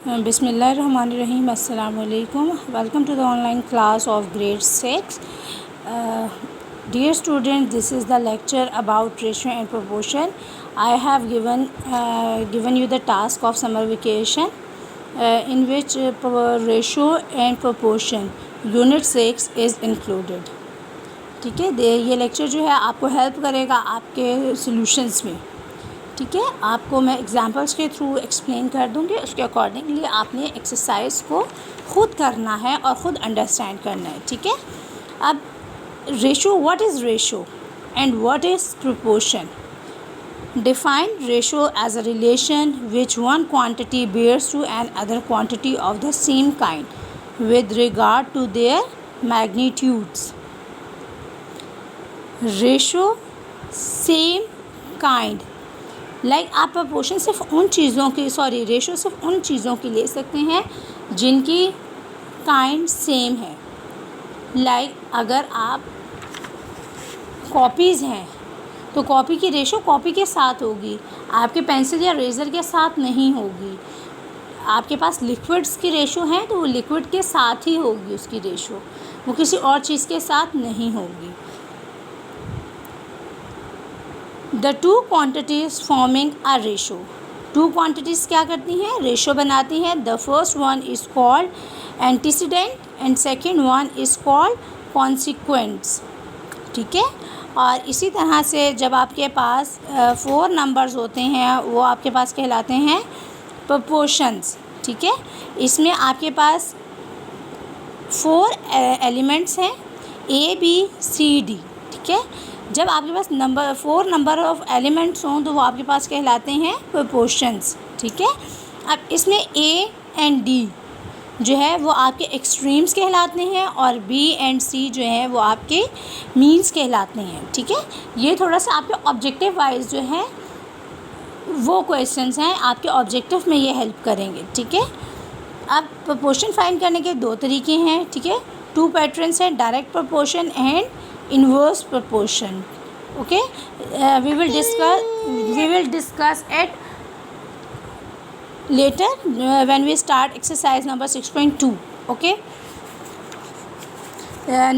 Bismillahirrahmanirrahim. Assalamu alaikum. Welcome to the online class of grade 6. Dear students, this is the lecture about ratio and proportion. I have given you the task of summer vacation in which ratio and proportion unit 6 is included. ठीक है, ये lecture जो है आपको help करेगा आपके solutions में. ठीक है, आपको मैं एग्जांपल्स के थ्रू एक्सप्लेन कर दूँगी. उसके अकॉर्डिंगली आपने एक्सरसाइज को ख़ुद करना है और ख़ुद अंडरस्टैंड करना है. ठीक है, अब ratio, what is ratio and what is proportion. Define ratio as a relation which one quantity bears to another quantity of the same kind with regard to their magnitudes. Ratio same kind, like आप proportion सिर्फ उन चीज़ों की ratio सिर्फ उन चीज़ों की ले सकते हैं जिनकी काइंड सेम है. लाइक अगर आप कॉपीज़ हैं तो कॉपी की रेशो कॉपी के साथ होगी, आपके पेंसिल या रेज़र के साथ नहीं होगी. आपके पास लिक्विड्स की रेशो है तो वो लिक्विड के साथ ही होगी उसकी रेशो, वो किसी और चीज़ के साथ नहीं होगी. The two quantities forming a ratio. Two quantities क्या करती हैं, रेशो बनाती हैं. The first one is called antecedent and second one is called consequents. ठीक है, और इसी तरह से जब आपके पास 4 नंबर्स होते हैं वो आपके पास कहलाते हैं प्रोपोर्शंस. ठीक है, इसमें आपके पास 4 एलिमेंट्स हैं, A B C D. ठीक है, जब आपके पास 4 नंबर ऑफ़ एलिमेंट्स हों तो वो आपके पास कहलाते हैं प्रोपोर्शंस. ठीक है, अब इसमें A एंड D जो है वो आपके एक्सट्रीम्स कहलाते हैं और B एंड C जो है वो आपके मीन्स कहलाते हैं. ठीक है, ये थोड़ा सा आपके ऑब्जेक्टिव वाइज जो है वो क्वेश्चंस हैं, आपके ऑब्जेक्टिव में ये हेल्प करेंगे. ठीक है, अब प्रोपोर्शन फाइंड करने के 2 तरीके हैं. ठीक है, 2 पैटर्न्स हैं, direct proportion and inverse proportion. Okay, we will discuss it later when we start exercise number 6.2. Okay,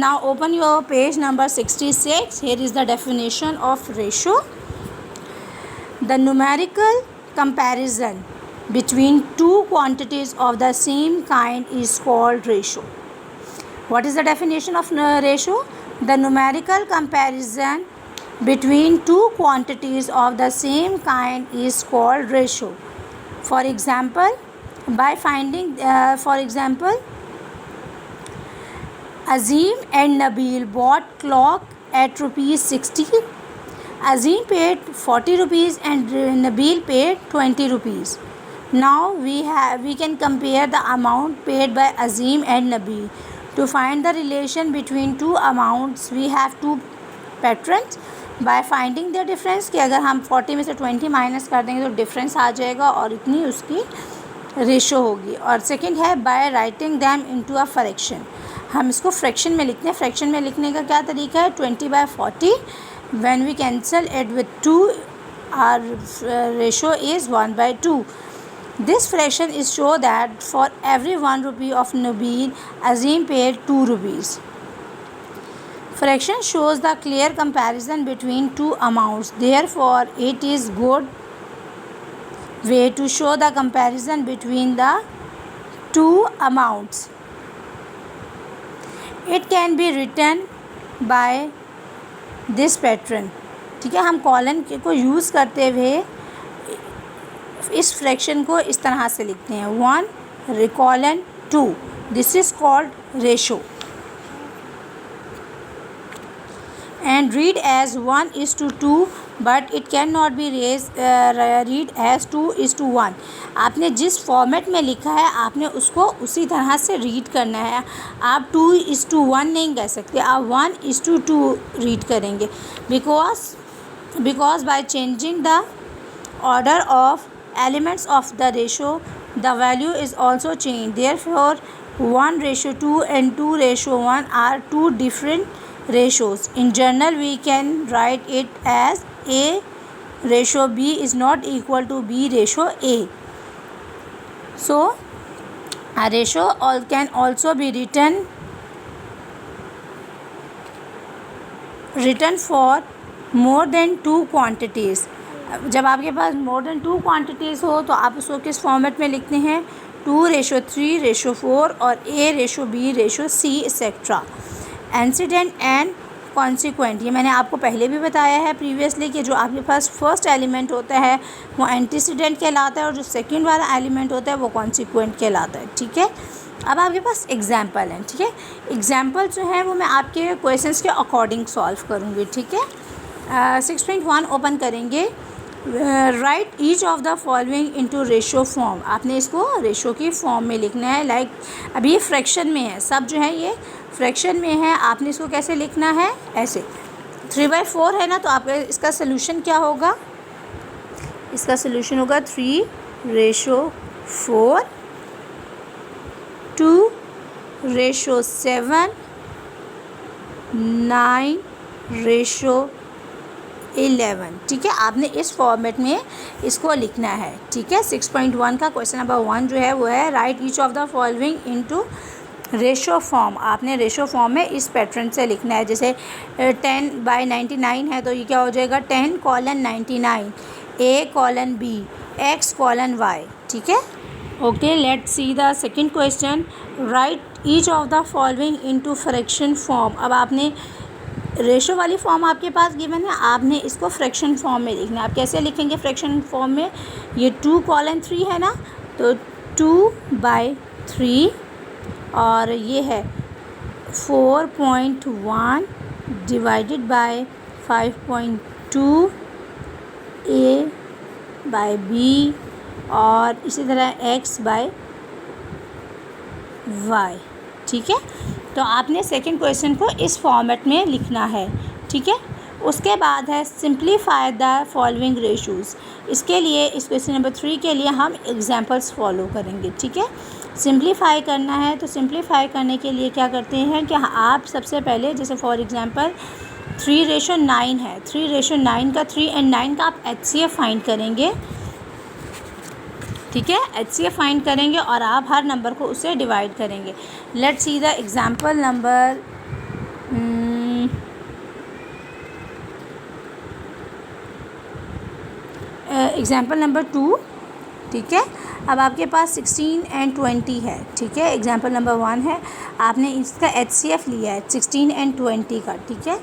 now open your page number 66. Here is the definition of ratio. The numerical comparison between two quantities of the same kind is called ratio. What is the definition of ratio? The numerical comparison between two quantities of the same kind is called ratio. For example, Azim and Nabil bought clock at ₹60. Azim paid ₹40 and Nabil paid ₹20. Now we can compare the amount paid by Azim and Nabil. To find the relation between two amounts, we have 2 patterns. By finding the difference कि अगर हम 40 में से 20 minus कर देंगे तो difference आ जाएगा और इतनी उसकी रेशो होगी. और सेकंड है by writing them into a fraction. हम इसको फ्रैक्शन में लिखते हैं. फ्रैक्शन में लिखने का क्या तरीका है, 20/40. When we cancel it with 2, our ratio is 1/2. This fraction is show that for every ₹1 of Nabil, Azim paid ₹2. Fraction shows the clear comparison between two amounts. Therefore, it is good way to show the comparison between the two amounts. It can be written by this pattern. ठीक है, हम colon को use करते हुए इस fraction को इस तरह से लिखते हैं, 1 2. This is called ratio and read as 1:2, but it can not be read as 2:1. आपने जिस फॉर्मेट में लिखा है आपने उसको उसी तरह से रीड करना है. आप 2:1 नहीं कह सकते, आप 1:2 रीड करेंगे. Because by changing the order of elements of the ratio, the value is also changed. Therefore, 1:2 and 2:1 are 2 different ratios. In general, we can write it as A ratio B is not equal to B ratio A. So A ratio can also be written for more than two quantities. जब आपके पास more than to quantities हो तो आप उसको किस format में लिखते हैं? 2:3:4 और A:B:C एक्सेट्रा. एंसीडेंट एंड कॉन्सिक्वेंट, ये मैंने आपको पहले भी बताया है प्रीवियसली कि जो आपके पास फर्स्ट एलिमेंट होता है वो एंटीसीडेंट कहलाता है और जो सेकंड वाला एलिमेंट होता है वो कॉन्सिक्वेंट कहलाता है. ठीक है, अब आपके पास एग्जाम्पल हैं. ठीक है, एग्जाम्पल जो है वो मैं आपके क्वेश्चंस के अकॉर्डिंग सॉल्व करूँगी. ठीक है, 6.1 ओपन करेंगे. Right each of the following into ratio form. आपने इसको रेशो की फॉर्म में लिखना है. लाइक अभी ये फ्रैक्शन में है, सब जो है ये फ्रैक्शन में है. आपने इसको कैसे लिखना है? ऐसे 3/4 है ना, तो आपका इसका सोल्यूशन क्या होगा? इसका सोल्यूशन होगा 3:4, 2:7, 9:11. ठीक है, आपने इस फॉर्मेट में इसको लिखना है. ठीक है, 6.1 का क्वेश्चन नंबर 1 जो है वो है right each of the following into ratio form. आपने रेशो फॉर्म में इस पैटर्न से लिखना है. जैसे 10/99 है तो ये क्या हो जाएगा? 10:99, A:B, X:Y. ठीक है, okay. Let's see the second question. Right each of the following into fraction form. अब आपने रेशो वाली फॉर्म आपके पास गिवन है, आपने इसको फ्रैक्शन फॉर्म में लिखना है. आप कैसे लिखेंगे फ्रैक्शन फॉर्म में? ये 2:3 है ना, तो 2/3 और ये है 4.1 डिवाइडेड बाय 5.2 A/B और इसी तरह X/Y. ठीक है, तो आपने सेकंड क्वेश्चन को इस फॉर्मेट में लिखना है. ठीक है, उसके बाद है सिंप्लीफाई द फॉलोइंग रेशोज़. इसके लिए इस क्वेश्चन नंबर 3 के लिए हम एग्जांपल्स फॉलो करेंगे. ठीक है, सिंप्लीफाई करना है तो सिंप्लीफाई करने के लिए क्या करते हैं कि आप सबसे पहले जैसे फॉर एग्जांपल 3:9 है, 3:9 का 3 और 9 का आप HCF फाइंड करेंगे. ठीक है, HCF फाइंड करेंगे और आप हर नंबर को उससे डिवाइड करेंगे. Let's see the example number example number 2. ठीक है, अब आपके पास 16 और 20 है. ठीक है, एग्जांपल नंबर 1 है, आपने इसका HCF लिया है 16 और 20 का. ठीक है,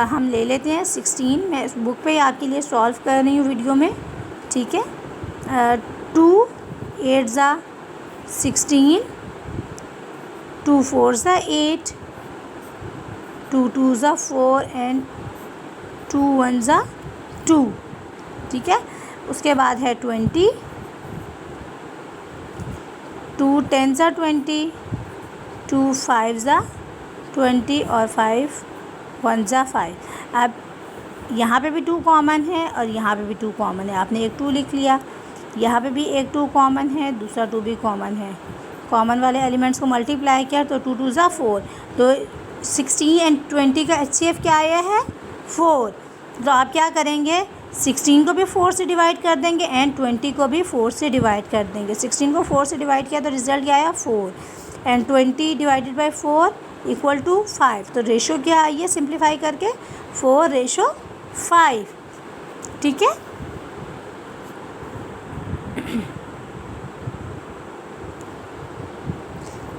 हम ले लेते हैं 16. मैं इस बुक पे आपके लिए सॉल्व कर रही हूँ वीडियो में. ठीक है, 2×8 = 16, 2×4 = 8, 2×2 = 4 and 2×1 = 2. ठीक है, उसके बाद है 20, 2×10 = 20, 2×5 = 20 और 5×1 = 5. अब यहाँ पे भी 2 कॉमन है और यहाँ पे भी 2 कॉमन है. आपने एक 2 लिख लिया, यहाँ पे भी एक 2 कॉमन है, दूसरा 2 भी कॉमन है. कॉमन वाले एलिमेंट्स को मल्टीप्लाई किया तो 2×2 = 4. तो 16 और 20 का HCF क्या आया है? 4. तो आप क्या करेंगे? 16 को भी 4 से डिवाइड कर देंगे एंड 20 को भी 4 से डिवाइड कर देंगे. 16 को 4 से डिवाइड किया तो रिज़ल्ट क्या आया? 4 एंड 20 डिवाइडेड बाई 4 = 5. तो रेशो क्या आई है सिंप्लीफाई करके? 4:5. ठीक है,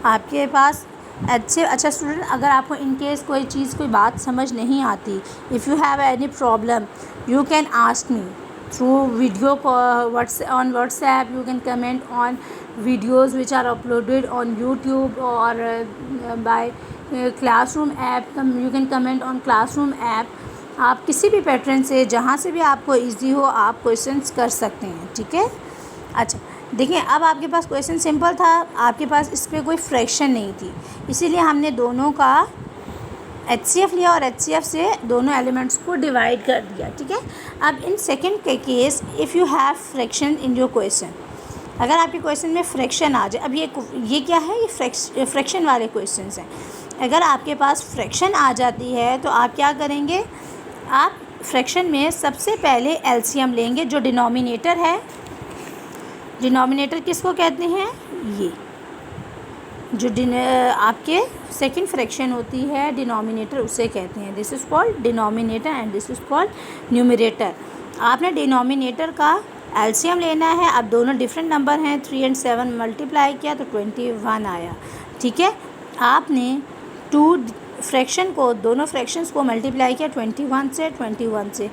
आपके पास अच्छे. अच्छा स्टूडेंट, अगर आपको इन केस कोई चीज़ कोई बात समझ नहीं आती, if you have any problem you can ask me through video on WhatsApp. You can comment on videos which are uploaded on YouTube और by classroom app. You can comment on classroom app. आप किसी भी pattern से जहाँ से भी आपको easy हो आप क्वेश्चंस कर सकते हैं. ठीक है, अच्छा देखिए, अब आपके पास क्वेश्चन सिंपल था, आपके पास इस पर कोई फ्रैक्शन नहीं थी, इसीलिए हमने दोनों का HCF लिया और HCF से दोनों एलिमेंट्स को डिवाइड कर दिया. ठीक है, अब इन सेकंड के case if you have fraction in your question, अगर आपके क्वेश्चन में फ्रैक्शन आ जाए. अब ये क्या है? ये फ्रैक्शन वाले क्वेश्चन हैं. अगर आपके पास फ्रैक्शन आ जाती है तो आप क्या करेंगे? आप फ्रैक्शन में सबसे पहले LCM लेंगे. जो डिनोमिनेटर है, डिनोमिनेटर किसको कहते हैं? ये जो आपके सेकंड फ्रैक्शन होती है डिनोमिनेटर, उसे कहते हैं। This is called denominator and this is called numerator. आपने डिनोमिनेटर का एलसीएम लेना है। अब दोनों डिफरेंट नंबर हैं, 3 और 7 मल्टीप्लाई किया तो 21 आया। ठीक है, आपने फ्रैक्शन को, दोनों फ्रैक्शंस को मल्टीप्लाई किया 21 से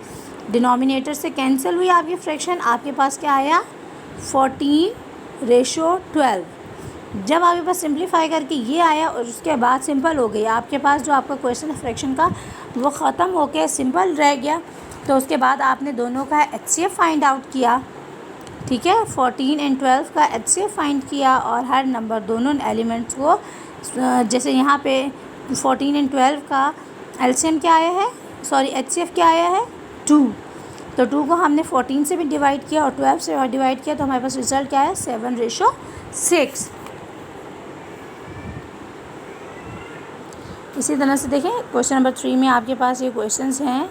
डिनोमिनेटर से कैंसिल हुई आपकी फ्रैक्शन। आपके पास क्या आया? 14:12। जब आपके पास सिंप्लीफाई करके ये आया और उसके बाद सिंपल हो गई, आपके पास जो आपका क्वेश्चन है फ्रैक्शन का वो ख़त्म हो गया, सिंपल रह गया। तो उसके बाद आपने दोनों का HCF फाइंड आउट किया। ठीक है, 14 और 12 का HCF फाइंड किया और हर नंबर, दोनों एलिमेंट्स को, जैसे यहाँ पे 14 और 12 का LCM क्या आया है, सॉरी HCF क्या आया है? 2। तो 2 को हमने 14 से भी डिवाइड किया और 12 से डिवाइड किया, तो हमारे पास रिज़ल्ट क्या है? 7:6। इसी तरह से देखें क्वेश्चन नंबर 3 में आपके पास ये क्वेश्चंस हैं।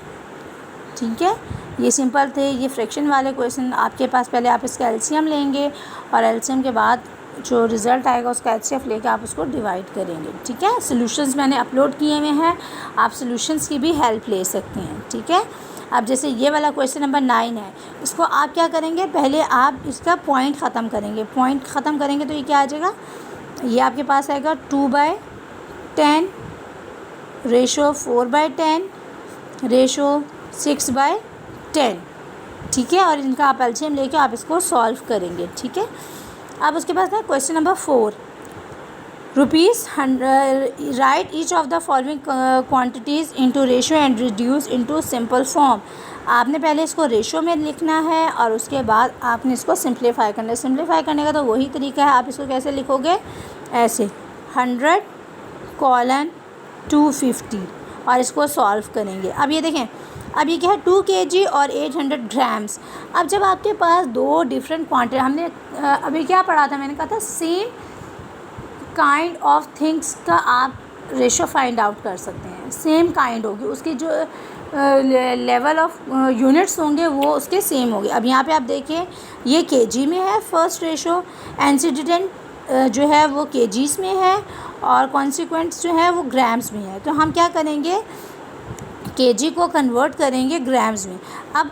ठीक है, ये सिंपल थे, ये फ्रैक्शन वाले क्वेश्चन आपके पास। पहले आप इसका एलसीएम लेंगे और एलसीएम के बाद जो रिज़ल्ट आएगा उसका एचसीएफ लेके आप उसको डिवाइड करेंगे। ठीक है, सॉल्यूशंस मैंने अपलोड किए हुए हैं, आप सॉल्यूशंस की भी हेल्प ले सकते हैं। ठीक है, अब जैसे ये वाला क्वेश्चन नंबर 9 है, इसको आप क्या करेंगे? पहले आप इसका पॉइंट ख़त्म करेंगे। पॉइंट ख़त्म करेंगे तो ये क्या आ जाएगा? ये आपके पास आएगा 2/10 रेशो 4/10 रेशो 6/10। ठीक है, और इनका आप एलसीएम लेके आप इसको सॉल्व करेंगे। ठीक है, अब उसके बाद ना question number 4, ₹100 right each of the following quantities into ratio and reduce into simple form. आपने पहले इसको रेशो में लिखना है और उसके बाद आपने इसको सिंप्लीफाई करना है। सिंप्लीफाई करने का तो वही तरीका है, आप इसको कैसे लिखोगे? ऐसे 100:250 और इसको सॉल्व करेंगे। अब ये देखें, अब ये क्या है? 2 kg और 800 ग्राम्स। अब जब आपके पास दो डिफरेंट क्वांटिटी, हमने अभी क्या पढ़ा था? मैंने कहा था सेम काइंड ऑफ थिंग्स का आप रेशो फाइंड आउट कर सकते हैं। सेम काइंड होगी, उसकी जो लेवल ऑफ यूनिट्स होंगे वो उसके सेम होंगे। अब यहाँ पे आप देखिए, ये केजी में है फर्स्ट रेशो, एंटीसीडेंट जो है वो केजीस में है और कॉन्सिक्वेंट्स जो है वो ग्राम्स में है। तो हम क्या करेंगे? केजी को कन्वर्ट करेंगे ग्राम्स में। अब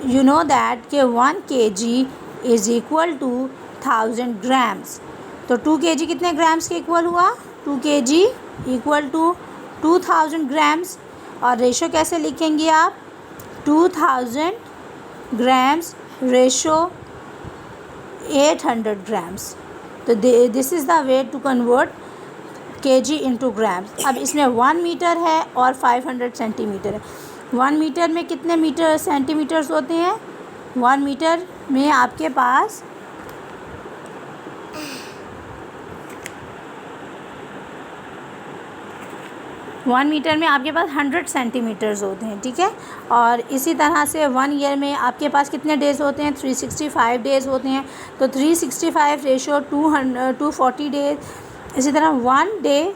यू नो दैट कि 1 kg is equal to 1000 grams. तो 2 kg कितने ग्राम्स के इक्वल हुआ? 2 kg इक्वल टू 2000 ग्राम्स। और रेशो कैसे लिखेंगे आप? 2000 ग्राम्स रेशो 800 ग्राम्स। तो this is the way to convert kg into grams. अब इसमें 1 मीटर है और 500 सेंटीमीटर है। 1 मीटर में कितने मीटर सेंटीमीटर्स होते हैं? 1 मीटर में आपके पास 100 सेंटीमीटर्स होते हैं। ठीक है, और इसी तरह से 1 ईयर में आपके पास कितने डेज़ होते हैं? 365 डेज़ होते हैं। तो 365 रेशो 240 डेज। इसी तरह 1 डे,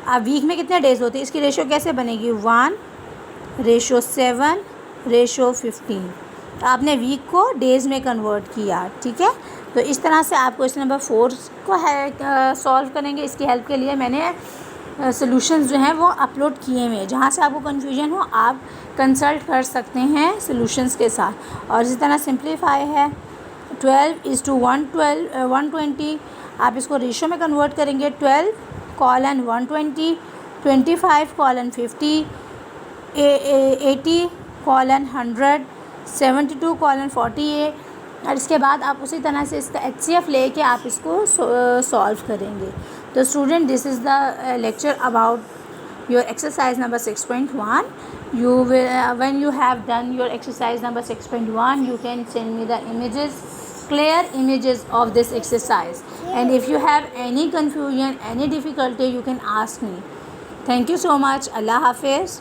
अब वीक में कितने डेज़ होते हैं? इसकी रेशो कैसे बनेगी? 1:7:15। आपने वीक को डेज़ में कन्वर्ट किया। ठीक है, तो इस तरह से आप क्वेश्चन नंबर 4 को है सॉल्व करेंगे। इसकी हेल्प के लिए मैंने सॉल्यूशंस जो हैं वो अपलोड किए हुए हैं। जहाँ से आपको कन्फ्यूजन हो आप कंसल्ट कर सकते हैं सॉल्यूशंस के साथ। और इसी तरह सिंप्लीफाई है 12:120। आप इसको रेशो में कन्वर्ट करेंगे। 12:120, 25:50, 80:100, 72:48। और इसके बाद आप उसी तरह से इसका HCF लेके आप इसको सॉल्व करेंगे। तो student, this is the lecture about your exercise number 6.1. You will when you have done your exercise number 6.1, you can send me the images, clear images of this exercise, and if you have any confusion, any difficulty, you can ask me. Thank you so much. Allah Hafiz.